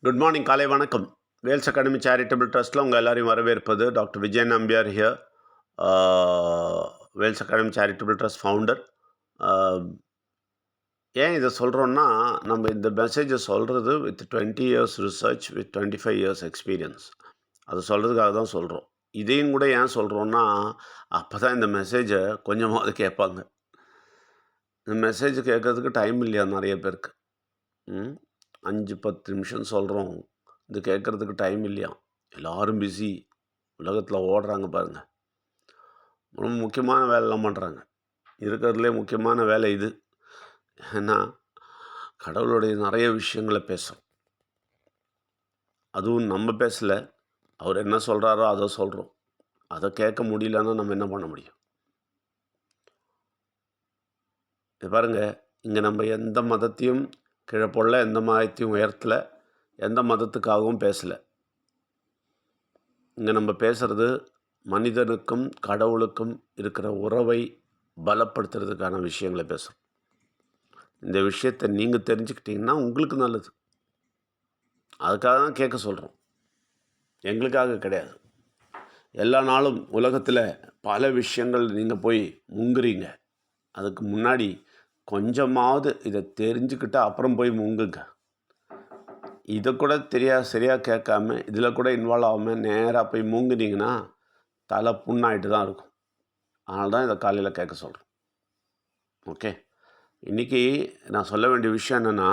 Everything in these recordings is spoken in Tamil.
குட் மார்னிங், காலை வணக்கம். வேல்ஸ் அகாடமி சேரிட்டபிள் ட்ரஸ்ட்டில் உங்கள் எல்லாரையும் வரவேற்பது doctor Vijayan Nambiar here. Vels academy charitable trust founder. ஏன் இதை சொல்கிறோன்னா, நம்ம இந்த மெசேஜை சொல்கிறது with 20 years research with 25 years experience. அது சொல்கிறதுக்காக தான் சொல்கிறோம். இதையும் கூட ஏன் சொல்கிறோன்னா, அப்போ தான் இந்த மெசேஜை கொஞ்சமாவது கேட்பாங்க. இந்த மெசேஜ் கேட்கறதுக்கு டைம் இல்லையா நிறைய பேருக்கு. 5-10 நிமிஷம் சொல்கிறோம், இது கேட்குறதுக்கு டைம் இல்லையா. எல்லோரும் பிஸி, உலகத்தில் ஓடுறாங்க பாருங்கள். ரொம்ப முக்கியமான வேலைலாம் பண்ணுறாங்க. இருக்கிறதுலே முக்கியமான வேலை இது. ஏன்னா கடவுளுடைய நிறைய விஷயங்களை பேசுகிறோம். அதுவும் நம்ம பேசலை, அவர் என்ன சொல்கிறாரோ அதை சொல்கிறோம். அதை கேட்க முடியலன்னா நம்ம என்ன பண்ண முடியும்? இது பாருங்கள், இங்கே நம்ம எந்த மதத்தையும் கீழே போடல, எந்த மதத்தையும் உயர்த்தலை, எந்த மதத்துக்காகவும் பேசலை. இங்கே நம்ம பேசுகிறது மனிதனுக்கும் கடவுளுக்கும் இருக்கிற உறவை பலப்படுத்துறதுக்கான விஷயங்களை பேசுகிறோம். இந்த விஷயத்தை நீங்கள் தெரிஞ்சுக்கிட்டிங்கன்னா உங்களுக்கு நல்லது. அதுக்காக தான் கேட்க சொல்கிறோம், எங்களுக்காக கிடையாது. எல்லா நாளும் உலகத்தில் பல விஷயங்கள் நீங்கள் போய் முங்குறீங்க. அதுக்கு முன்னாடி கொஞ்சமாவது இதை தெரிஞ்சுக்கிட்டு அப்புறம் போய் முங்குங்க. இதை கூட சரியாக கேட்காம, இதில் கூட இன்வால்வ் ஆகாமல் நேராக போய் மூங்குனீங்கன்னா தலை புண்ணாயிட்டு தான் இருக்கும். அதனால தான் இதை காலையில் கேட்க சொல்கிறேன். ஓகே, இன்றைக்கி நான் சொல்ல வேண்டிய விஷயம் என்னென்னா,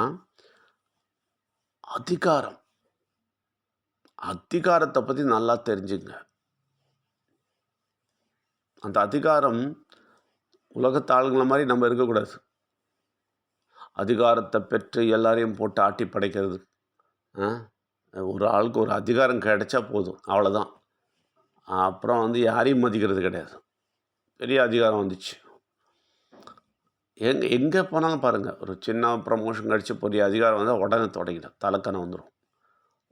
அதிகாரத்தை பற்றி நல்லா தெரிஞ்சுங்க. அந்த அதிகாரம் உலகத்து ஆளுங்களை மாதிரி நம்ம இருக்கக்கூடாது. அதிகாரத்தை பெற்று எல்லாரையும் போட்டு ஆட்டி படைக்கிறது. ஒரு ஆளுக்கு ஒரு அதிகாரம் கிடைச்சா போதும், அவ்வளோதான். அப்புறம் யாரையும் மதிக்கிறது கிடையாது. பெரிய அதிகாரம் வந்துச்சு, எங்கே போனாலும் பாருங்கள், ஒரு சின்ன ப்ரமோஷன் கிடச்சி பெரிய அதிகாரம் வந்தால் உடனே தொடங்கிடும், தலைக்கணம் வந்துடும்,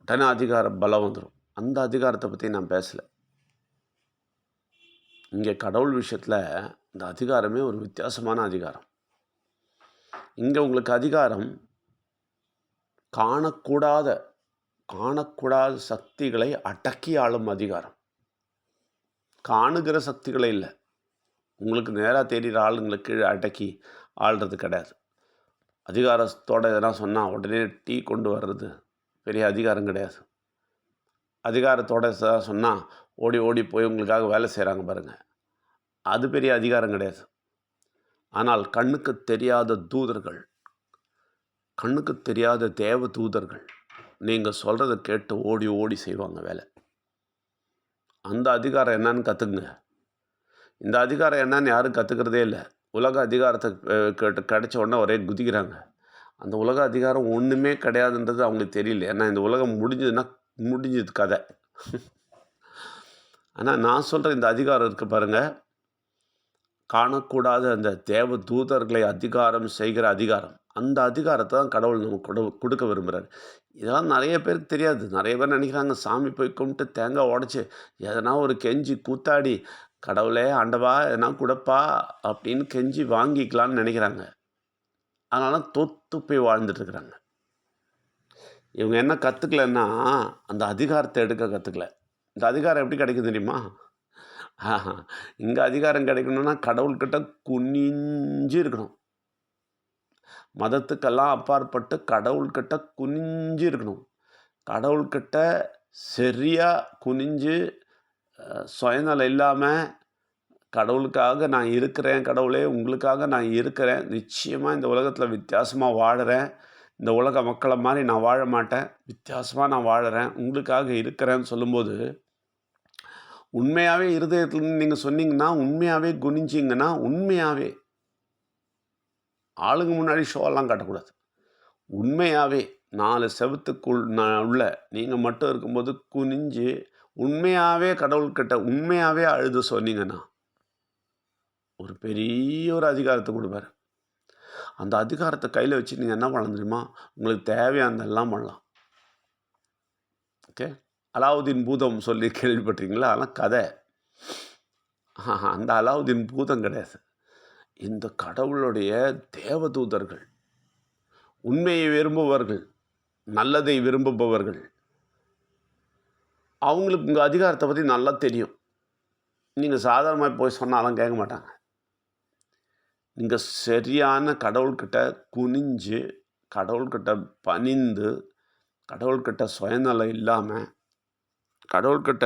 உடனே அதிகார பலம் வந்துடும். அந்த அதிகாரத்தை பற்றி நான் பேசலை. இங்கே கடவுள் விஷயத்தில் இந்த அதிகாரமே ஒரு வித்தியாசமான அதிகாரம். இங்கே உங்களுக்கு அதிகாரம் காணக்கூடாத சக்திகளை அடக்கி ஆளும் அதிகாரம். காணுகிற சக்திகளே இல்லை, உங்களுக்கு நேராக தெரிகிற ஆளுங்களை கீழே அடக்கி ஆள்றது கிடையாது. அதிகாரத்தோடு எதனா சொன்னால் உடனே டீ கொண்டு வர்றது பெரிய அதிகாரம் கிடையாது. அதிகாரத்தோடு சொன்னால் ஓடி ஓடி போய் உங்களுக்காக வேலை செய்கிறாங்க பாருங்கள், அது பெரிய அதிகாரம் கிடையாது. ஆனால் கண்ணுக்கு தெரியாத தூதர்கள், கண்ணுக்கு தெரியாத தேவ தூதர்கள் நீங்கள் சொல்கிறத கேட்டு ஓடி ஓடி செய்வாங்க வேலை. அந்த அதிகாரம் என்னன்னு கற்றுக்குங்க. இந்த அதிகாரம் என்னன்னு யாரும் கற்றுக்கிறதே இல்லை. உலக அதிகாரத்தை கிடைச்ச உடனே ஒரே குதிக்கிறாங்க. அந்த உலக அதிகாரம் ஒன்றுமே கிடையாதுன்றது அவங்களுக்கு தெரியல. ஏன்னா இந்த உலகம் முடிஞ்சது கதை. ஆனால் நான் சொல்கிற இந்த அதிகாரம் இருக்குது பாருங்கள், காணக்கூடாத அந்த தேவ தூதர்களை அதிகாரம் செய்கிற அதிகாரம். அந்த அதிகாரத்தை தான் கடவுள் நமக்கு கொடுக்க விரும்புகிறார். இதெல்லாம் நிறைய பேருக்கு தெரியாது. நிறைய பேர் நினைக்கிறாங்க, சாமி போய் கும்பிட்டு தேங்காய் உடச்சி எதனா ஒரு கெஞ்சி கூத்தாடி கடவுளே ஆண்டவா எதனா கொடுப்பா அப்படின்னு கெஞ்சி வாங்கிக்கலான்னு நினைக்கிறாங்க. அதனால தொத்து போய் வாழ்ந்துட்டுருக்குறாங்க. இவங்க என்ன கற்றுக்கலன்னா, அந்த அதிகாரத்தை எடுக்க கற்றுக்கல. இந்த அதிகாரம் எப்படி கிடைக்கும் தெரியுமா? இங்கே அதிகாரம் கிடைக்கணும்னா கடவுள்கிட்ட குனிஞ்சு இருக்கணும். மதத்துக்கெல்லாம் அப்பாற்பட்டு கடவுள்கிட்ட குனிஞ்சு இருக்கணும். கடவுள்கிட்ட சரியாக குனிஞ்சு சுயநலம் இல்லாமல், கடவுளுக்காக நான் இருக்கிறேன், கடவுளே உங்களுக்காக நான் இருக்கிறேன், நிச்சயமாக இந்த உலகத்தில் வித்தியாசமாக வாழுறேன், இந்த உலக மக்களை மாதிரி நான் வாழ மாட்டேன், வித்தியாசமாக நான் வாழுறேன், உங்களுக்காக இருக்கிறேன்னு சொல்லும்போது, உண்மையாகவே இருதயத்துலேருந்து நீங்கள் சொன்னீங்கன்னா, உண்மையாகவே குனிஞ்சிங்கன்னா, உண்மையாகவே ஆளுங்க முன்னாடி ஷோவெல்லாம் காட்டக்கூடாது. உண்மையாகவே 4 செவத்துக்குள் உள்ள நீங்கள் மட்டும் இருக்கும்போது குனிஞ்சு உண்மையாகவே கடவுள்கிட்ட உண்மையாகவே அழுது சொன்னீங்கன்னா, ஒரு பெரிய ஒரு அதிகாரத்தை கொடுப்பார். அந்த அதிகாரத்தை கையில் வச்சு நீங்கள் என்ன பண்ணலாம் தெரியுமா? உங்களுக்கு தேவையானதெல்லாம் பண்ணலாம். ஓகே, அலாவுதீன் பூதம் சொல்லி கேள்விப்பட்டிருக்கீங்களா? அதெல்லாம் கதை. அந்த அலாவுதீன் பூதம் கிடையாது. இந்த கடவுளுடைய தேவதூதர்கள், உண்மையை விரும்புபவர்கள், நல்லதை விரும்புபவர்கள் அவங்களுக்கு உங்கள் அதிகாரத்தை பற்றி நல்லா தெரியும். நீங்கள் சாதாரணமாக போய் சொன்னாலும் கேட்க மாட்டாங்க. நீங்கள் சரியான கடவுள்கிட்ட குனிஞ்சு, கடவுள்கிட்ட பணிந்து, கடவுள்கிட்ட சுயநலம் இல்லாமல், கடவுள்கிட்ட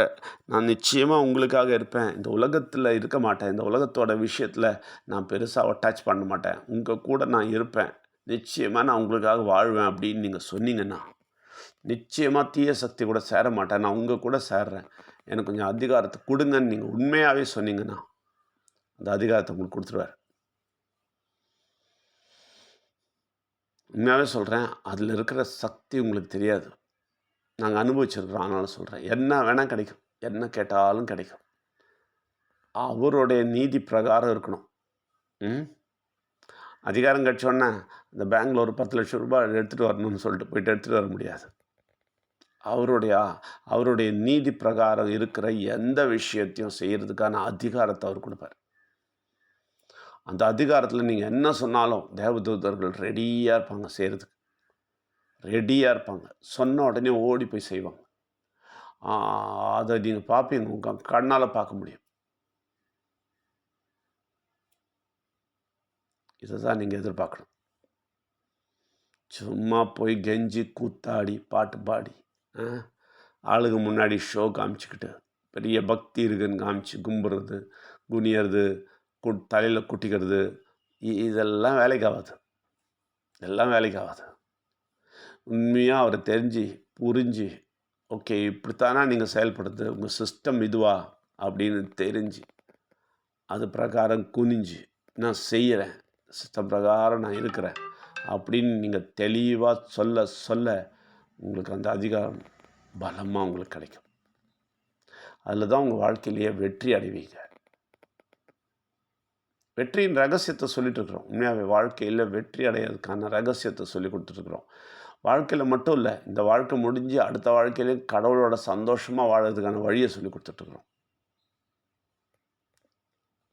நான் நிச்சயமாக உங்களுக்காக இருப்பேன், இந்த உலகத்தில் இருக்க மாட்டேன், இந்த உலகத்தோட விஷயத்தில் நான் பெருசாக அட்டாச் பண்ண மாட்டேன், உங்கள் கூட நான் இருப்பேன், நிச்சயமாக நான் உங்களுக்காக வாழ்வேன் அப்படின்னு நீங்கள் சொன்னீங்கன்னா, நிச்சயமாக தீய சக்தி கூட சேர மாட்டேன், நான் உங்கள் கூட சேர்றேன், எனக்கு கொஞ்சம் அதிகாரத்தை கொடுங்கன்னு நீங்கள் உண்மையாகவே சொன்னீங்கன்னா, அந்த அதிகாரத்தை உங்களுக்கு கொடுத்துருவார். உண்மையாகவே சொல்கிறேன், அதில் இருக்கிற சக்தி உங்களுக்கு தெரியாது. நாங்கள் அனுபவிச்சிருக்கிறோம். அதனால் சொல்கிறேன், என்ன வேணால் கிடைக்கும், என்ன கேட்டாலும் கிடைக்கும். அவருடைய நீதி பிரகாரம் இருக்கணும். அதிகாரம் கிடச்சோன்னே இந்த பேங்கில் ஒரு 10 லட்சம் ரூபாய் எடுத்துகிட்டு வரணும்னு சொல்லிட்டு போயிட்டு எடுத்துகிட்டு வர முடியாது. அவருடைய நீதி பிரகாரம் இருக்கிற எந்த விஷயத்தையும் செய்கிறதுக்கான அதிகாரத்தை அவர் கொடுப்பார். அந்த அதிகாரத்தில் நீங்கள் என்ன சொன்னாலும் தேவதூதர்கள் ரெடியாக இருப்பாங்க, செய்கிறதுக்கு ரெடியாக இருப்பாங்க. சொன்ன உடனே ஓடி போய் செய்வாங்க. அதை நீங்கள் பார்ப்பீங்க, உங்கள் கண்ணால் பார்க்க முடியும். இதை தான் நீங்கள் எதிர்பார்க்கணும். சும்மா போய் கெஞ்சி கூத்தாடி பாட்டு பாடி ஆளுங்க முன்னாடி ஷோ காமிச்சிக்கிட்டு பெரிய பக்தி இருக்குன்னு காமிச்சு கும்புறது, குனியறது, தலையில் குட்டிக்கிறது, இதெல்லாம் வேலைக்கு ஆகாது. இதெல்லாம் வேலைக்கு ஆகாது. உண்மையாக அவரை தெரிஞ்சு புரிஞ்சு, ஓகே இப்படித்தானா நீங்கள் செயல்படுறது, உங்கள் சிஸ்டம் இதுவா அப்படின்னு தெரிஞ்சு, அது பிரகாரம் குனிஞ்சு நான் செய்கிறேன், சிஸ்டம் பிரகாரம் நான் இருக்கிறேன் அப்படின்னு நீங்கள் தெளிவாக சொல்ல சொல்ல உங்களுக்கு அந்த அதிகாரம் பலமாக உங்களுக்கு கிடைக்கும். அதில் தான் உங்கள் வாழ்க்கையிலேயே வெற்றி அடைவீங்க. வெற்றியின் ரகசியத்தை சொல்லிட்டு இருக்கிறோம். உண்மையாகவே வாழ்க்கையில் வெற்றி அடையிறதுக்கான ரகசியத்தை சொல்லி கொடுத்துட்ருக்குறோம். வாழ்க்கையில் மட்டும் இல்லை, இந்த வாழ்க்கை முடிஞ்சு அடுத்த வாழ்க்கையிலேயும் கடவுளோட சந்தோஷமாக வாழறதுக்கான வழியை சொல்லி கொடுத்துட்ருக்குறோம்.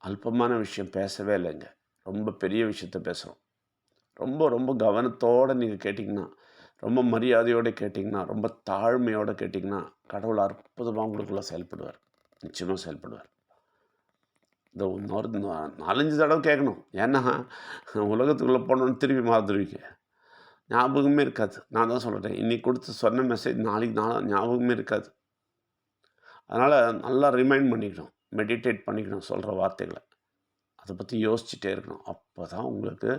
அல்பமான விஷயம் பேசவே இல்லைங்க, ரொம்ப பெரிய விஷயத்த பேசுகிறோம். ரொம்ப ரொம்ப கவனத்தோடு நீங்கள் கேட்டிங்கன்னா, ரொம்ப மரியாதையோடு கேட்டிங்கன்னா, ரொம்ப தாழ்மையோடு கேட்டிங்கன்னா, கடவுள் அற்புதமாக உங்களுக்குள்ளே செயல்படுவார். நிச்சயமாக செயல்படுவார். இந்த 4-5 தடவை கேட்கணும். ஏன்னா உலகத்துக்குள்ளே போனோன்னு திருப்பி மறந்துடுவீங்க, ஞாபகமே இருக்காது. நான் தான் சொல்கிறேன், இன்றைக்கி கொடுத்து சொன்ன மெசேஜ் நாளைக்கு ஞாபகமே இருக்காது. அதனால் நல்லா ரிமைண்ட் பண்ணிக்கணும், மெடிடேட் பண்ணிக்கணும் சொல்கிற வார்த்தைகளை. அதை பற்றி யோசிச்சுட்டே இருக்கணும். அப்போ தான் உங்களுக்கு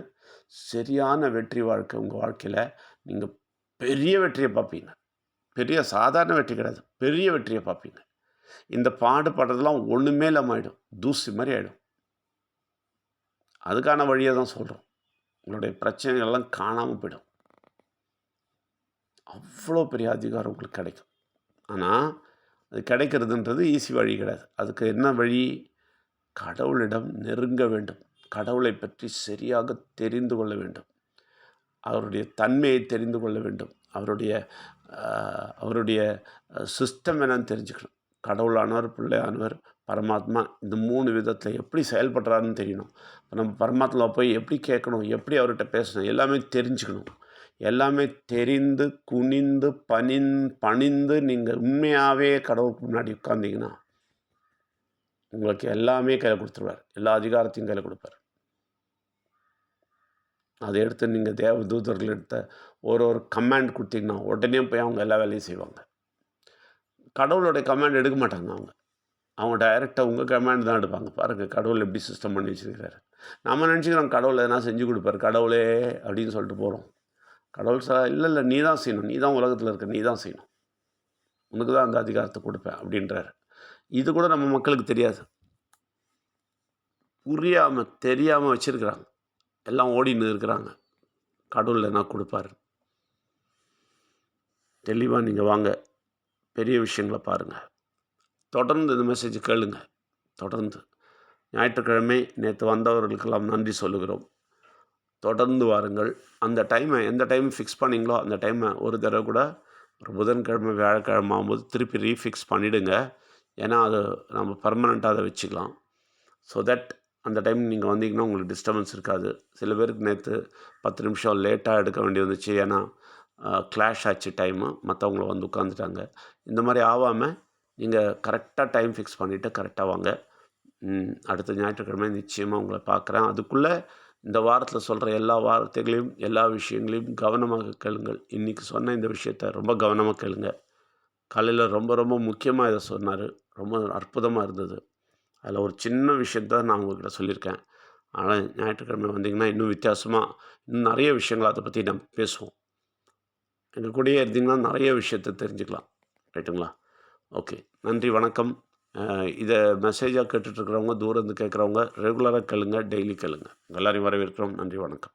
சரியான வெற்றி வாழ்க்கை. உங்கள் வாழ்க்கையில் நீங்கள் பெரிய வெற்றியை பார்ப்பீங்க. பெரிய சாதாரண வெற்றி கிடையாது, பெரிய வெற்றியை பார்ப்பீங்க. இந்த பாடுபடுறதுலாம் ஒன்றுமே இல்லாமல் ஆகிடும், தூசி மாதிரி ஆகிடும். அதுக்கான வழியை தான் சொல்கிறோம். உங்களுடைய பிரச்சனைகள்லாம் காணாமல் போயிடும். அவ்வளோ பெரிய அதிகாரம் உங்களுக்கு கிடைக்கும். ஆனால் அது கிடைக்கிறதுன்றது ஈஸி வழி கிடையாது. அதுக்கு என்ன வழி? கடவுளிடம் நெருங்க வேண்டும், கடவுளை பற்றி சரியாக தெரிந்து கொள்ள வேண்டும், அவருடைய தன்மையை தெரிந்து கொள்ள வேண்டும், அவருடைய சிஸ்டம் என்னன்னு தெரிஞ்சுக்கணும். கடவுளானவர், பிள்ளையானவர், பரமாத்மா, இந்த 3 விதத்தில் எப்படி செயல்படுறாருன்னு தெரியணும். இப்போ நம்ம பரமாத்மாவை போய் எப்படி கேட்கணும், எப்படி அவர்கிட்ட பேசணும், எல்லாமே தெரிஞ்சுக்கணும். எல்லாமே தெரிந்து குனிந்து பணிந்து நீங்கள் உண்மையாகவே கடவுளுக்கு முன்னாடி உட்கார்ந்தீங்கன்னா உங்களுக்கு எல்லாமே கையில் கொடுத்துருவார். எல்லா அதிகாரத்தையும் கையில் கொடுப்பார். அதை எடுத்து நீங்கள் தேவதூதர்கள் எடுத்த ஒரு கமாண்ட் கொடுத்தீங்கன்னா உடனே போய் அவங்க எல்லா வேலையும் செய்வாங்க. கடவுளுடைய கமாண்ட் எடுக்க மாட்டாங்க. அவங்க டைரெக்டாக உங்கள் கமாண்ட் தான் எடுப்பாங்க. பாருங்கள் கடவுள் எப்படி சிஸ்டம் பண்ணி வச்சுருக்கிறாரு. நம்ம நினச்சிக்கிறோம் கடவுள் எதனா செஞ்சு கொடுப்பார், கடவுளே அப்படின்னு சொல்லிட்டு போகிறோம். கடவுள் இல்லை நீ தான் செய்யணும், நீ தான் உலகத்தில் இருக்க, நீ தான் செய்யணும், உனக்கு தான் அந்த அதிகாரத்தை கொடுப்பேன் அப்படின்றாரு. இது கூட நம்ம மக்களுக்கு தெரியாது, புரியாமல் தெரியாமல் வச்சுருக்கிறாங்க. எல்லாம் ஓடின்னு இருக்கிறாங்க. கடவுள் என்ன கொடுப்பாரு. தெளிவாக நீங்கள் வாங்க, பெரிய விஷயங்களை பாருங்கள். தொடர்ந்து இந்த மெசேஜ் கேளுங்க. தொடர்ந்து ஞாயிற்றுக்கிழமை நேற்று வந்தவர்களுக்கெல்லாம் நன்றி சொல்லுகிறோம். தொடர்ந்து வாருங்கள். அந்த டைமை எந்த டைம் ஃபிக்ஸ் பண்ணிங்களோ அந்த டைமை ஒரு தடவை கூட ஒரு புதன்கிழமை வியாழக்கிழமை ஆகும்போது திருப்பி ரீஃபிக்ஸ் பண்ணிவிடுங்க. ஏன்னா அது நம்ம பர்மனெண்ட்டாக அதை வச்சுக்கலாம். ஸோ தட் அந்த டைம் நீங்கள் வந்தீங்கன்னா உங்களுக்கு டிஸ்டர்பன்ஸ் இருக்காது. சில பேருக்கு நேற்று 10 நிமிஷம் லேட்டாக எடுக்க வேண்டி வந்துச்சு. ஏன்னா கிளாஷ் ஆச்சு டைமு, மற்றவங்கள வந்து உட்காந்துட்டாங்க. இந்த மாதிரி ஆகாமல் நீங்கள் கரெக்டாக டைம் ஃபிக்ஸ் பண்ணிவிட்டு கரெக்டாக வாங்க. அடுத்த ஞாயிற்றுக்கிழமை நிச்சயமாக உங்களை பார்க்குறேன். அதுக்குள்ளே இந்த வாரத்தில் சொல்கிற எல்லா வார்த்தைகளையும் எல்லா விஷயங்களையும் கவனமாக கேளுங்கள். இன்றைக்கி சொன்ன இந்த விஷயத்த ரொம்ப கவனமாக கேளுங்க. காலையில் ரொம்ப ரொம்ப முக்கியமாக இதை சொன்னார். ரொம்ப அற்புதமாக இருந்தது. அதில் ஒரு சின்ன விஷயத்த நான் உங்கள்கிட்ட சொல்லியிருக்கேன். ஆனால் ஞாயிற்றுக்கிழமை வந்தீங்கன்னா இன்னும் வித்தியாசமாக இன்னும் நிறைய விஷயங்கள் அதை பற்றி நம்ம பேசுவோம். எங்கள் கூடயே இருந்தீங்கன்னா நிறைய விஷயத்த தெரிஞ்சுக்கலாம். ரைட்டுங்களா? ஓகே. நன்றி, வணக்கம். இதை மெசேஜாக கேட்டுட்ருக்கிறவங்க, தூரம் இருந்து கேட்குறவங்க ரெகுலராக கேளுங்க, டெய்லி கேளுங்க. உங்கள் எல்லாரையும் வரவேற்கிறோம். நன்றி, வணக்கம்.